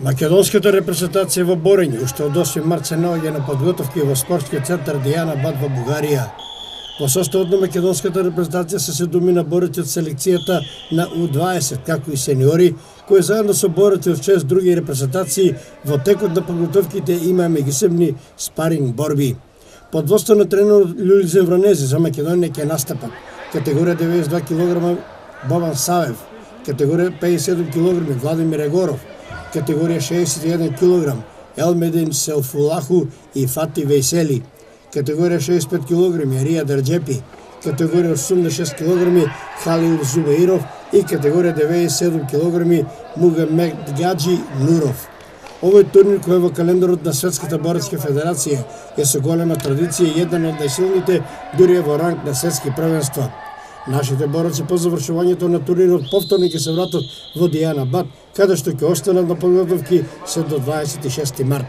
Македонската репрезентација во борење уште од 8 март се наоѓа на подготовки во спортскиот центар Дијана Бат во Бугарија. Во составот на македонската репрезентација се 7 борци од селекцијата на U20, како и сениори, кои заедно со борци од 6 други репрезентации во текот на подготовките има меѓусебни спаринг борби. Под водство на тренерот Лјулјзе Вронези за Македонија ќе настапат категорија 92 кг Бобан Савев, категорија 57 кг Владимир Егоров, категорија 61 кг Елмедин Селфулаху и Фати Вейсели, категорија 65 кг Арија Дарџепи, категорија 86 кг Халил Зубеиров и категорија 97 кг Мугамед Гаджи Нуров. Овој турнир кој е во календарот на Светската борачка федерација е со голема традиција и еден од најсилните дури е во ранг на светски првенства. Нашите борци по завршувањето на турнирот повторно ќе се вратат во Дијана Бат, каде што ќе останат на подготовки се до 26 март.